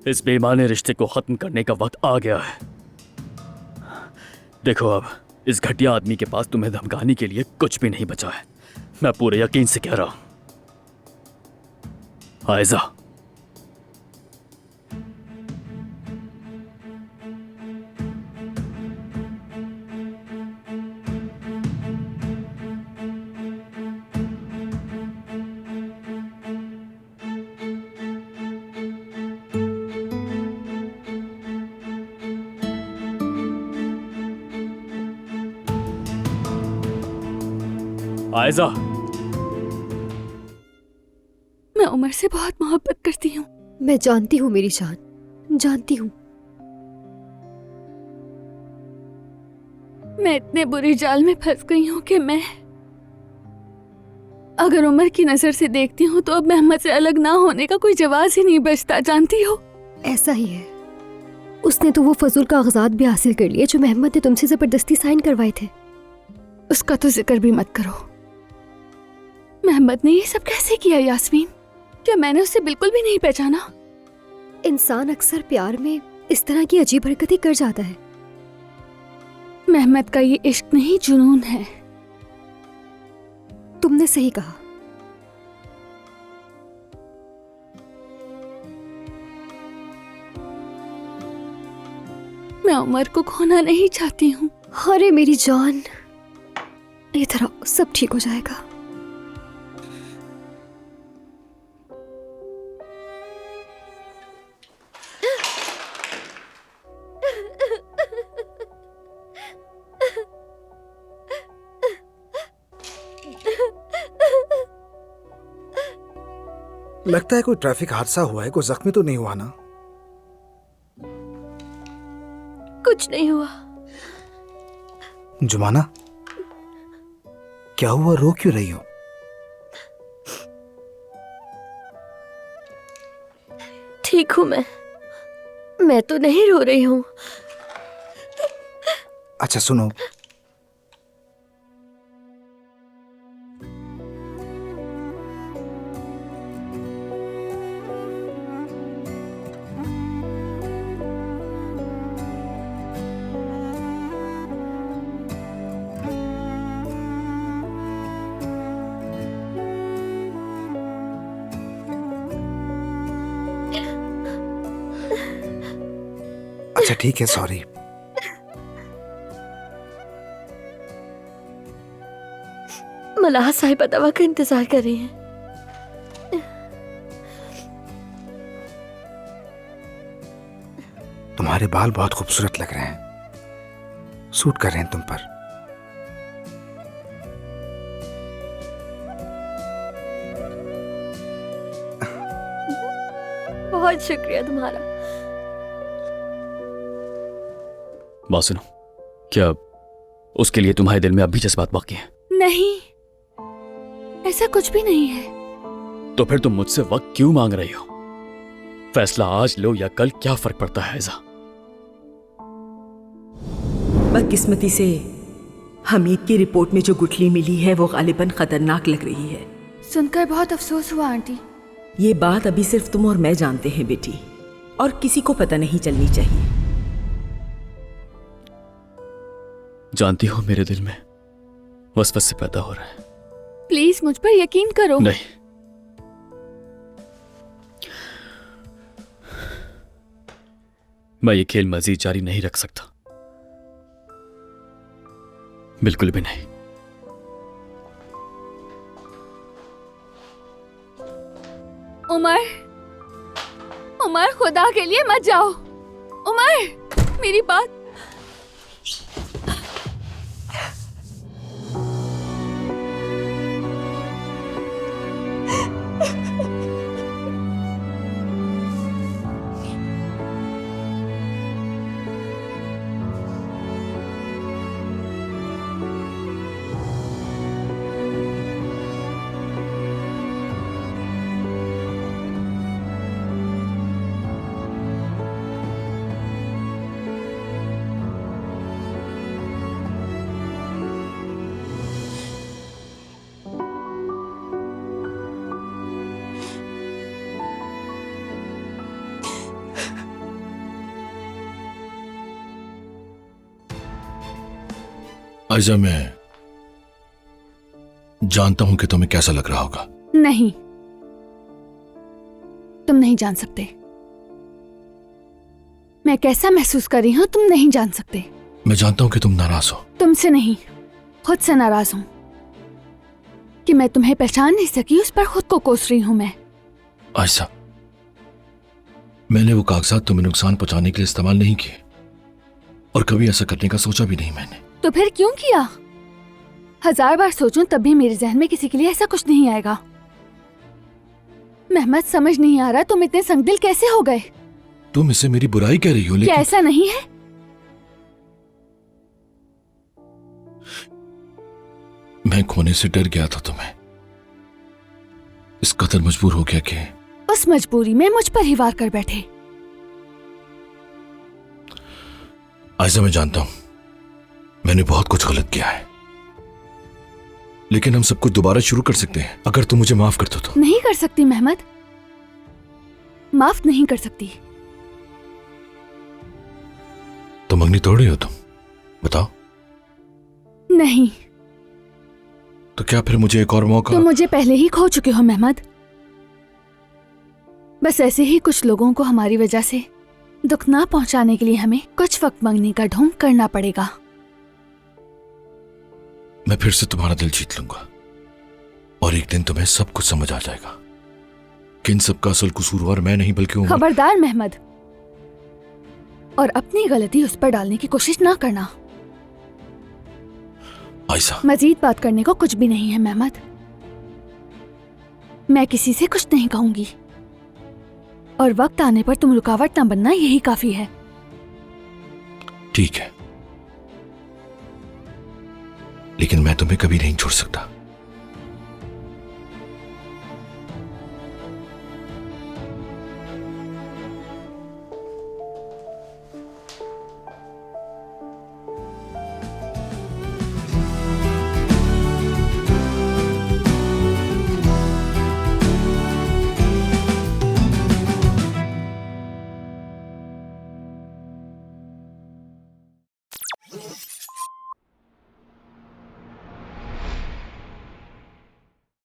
इस बेईमानी रिश्ते को खत्म करने का वक्त आ गया है। देखो, अब इस घटिया आदमी के पास तुम्हें धमकाने के लिए कुछ भी नहीं बचा है। मैं पूरे यकीन से कह रहा हूं। आयजा, आयजा। मैं उमर से बहुत मोहब्बत करती हूँ। मैं जानती हूँ मेरी जान, जानती हूँ। मैं इतने बुरी जाल में फंस गई हूँ कि मैं अगर उमर की नजर से देखती हूँ तो अब मोहम्मद से अलग ना होने का कोई जवाब ही नहीं बचता, जानती हो। ऐसा ही है। उसने तो वो फजूल कागजात भी हासिल कर लिए जो मोहम्मद ने तुमसे जबरदस्ती साइन करवाए थे। उसका तो जिक्र भी मत करो। मोहम्मद ने ये सब कैसे किया यास्मीन? क्या मैंने उसे बिल्कुल भी नहीं पहचाना? इंसान अक्सर प्यार में इस तरह की अजीब हरकतें कर जाता है। मोहम्मद का ये इश्क नहीं, जुनून है। तुमने सही कहा। मैं उमर को खोना नहीं चाहती हूँ। अरे मेरी जान, इधर आओ, सब ठीक हो जाएगा। लगता है कोई ट्रैफिक हादसा हुआ है। कोई जख्मी तो नहीं हुआ ना? कुछ नहीं हुआ। जुमाना, क्या हुआ? रो क्यों रही हो? ठीक हूं मैं तो नहीं रो रही हूँ। अच्छा सुनो, अच्छा ठीक है, सॉरी। मलाह साहिबा दवा का इंतजार कर रही हैं। तुम्हारे बाल बहुत खूबसूरत लग रहे हैं, सूट कर रहे हैं तुम पर। बहुत शुक्रिया तुम्हारा। बात सुनो, क्या उसके लिए तुम्हारे दिल में अब भी जज्बात बाकी हैं? नहीं, ऐसा कुछ भी नहीं है। तो फिर तुम मुझसे वक्त क्यों मांग रही हो? फैसला आज लो या कल, क्या फर्क पड़ता है ऐसा? बदकिस्मती से हमीद की रिपोर्ट में जो गुठली मिली है वो गालिबन खतरनाक लग रही है। सुनकर बहुत अफसोस हुआ आंटी। ये बात अभी सिर्फ तुम और मैं जानते हैं बेटी, और किसी को पता नहीं चलनी चाहिए। जानती हो, मेरे दिल में वसवसे पैदा हो रहा है। प्लीज मुझ पर यकीन करो। नहीं, मैं ये खेल मजीद जारी नहीं रख सकता, बिल्कुल भी नहीं। उमर, उमर, खुदा के लिए मत जाओ। उमर, मेरी बात। आयजा, मैं जानता हूं कि तुम्हें कैसा लग रहा होगा। नहीं, तुम नहीं जान सकते। मैं कैसा महसूस कर रही हूं तुम नहीं जान सकते। मैं जानता हूं कि तुम नाराज हो। तुमसे नहीं, खुद से नाराज हूं कि मैं तुम्हें पहचान नहीं सकी, उस पर खुद को कोस रही हूं मैं। आयशा, मैंने वो कागजात तुम्हें नुकसान पहुंचाने के लिए इस्तेमाल नहीं किए और कभी ऐसा करने का सोचा भी नहीं मैंने। तो फिर क्यों किया? 1000 बार सोचूं तब भी मेरे जहन में किसी के लिए ऐसा कुछ नहीं आएगा। मेहमद, समझ नहीं आ रहा तुम इतने संगदिल कैसे हो गए। तुम इसे मेरी बुराई कह रही हो, क्या लेकिन ऐसा नहीं है? मैं खोने से डर गया था तुम्हें, इस कदर मजबूर हो गया कि उस मजबूरी में मुझ पर ही वार कर बैठे। आयशा, मैं जानता हूं मैंने बहुत कुछ गलत किया है, लेकिन हम सब कुछ दोबारा शुरू कर सकते हैं अगर तुम मुझे माफ कर दो तो। नहीं कर सकती मेहमद, माफ नहीं कर सकती। तो मंगनी तोड़ रही हो तुम? बताओ। नहीं। तो क्या फिर मुझे एक और मौका? तुम मुझे पहले ही खो चुके हो मेहमद। बस ऐसे ही कुछ लोगों को हमारी वजह से दुख ना पहुंचाने के लिए हमें कुछ वक्त मंगनी का ढोंग करना पड़ेगा। मैं फिर से तुम्हारा दिल जीत लूंगा और एक दिन तुम्हें सब कुछ समझ आ जाएगा कि इन सब का असल कसूरवार मैं नहीं बल्कि उमर। खबरदार मेहमद, और अपनी गलती उस पर डालने की कोशिश ना करना। आयशा, मजीद बात करने को कुछ भी नहीं है मेहमद। मैं किसी से कुछ नहीं कहूंगी और वक्त आने पर तुम रुकावट ना बनना, यही काफी है। ठीक है, लेकिन मैं तुम्हें कभी नहीं छोड़ सकता।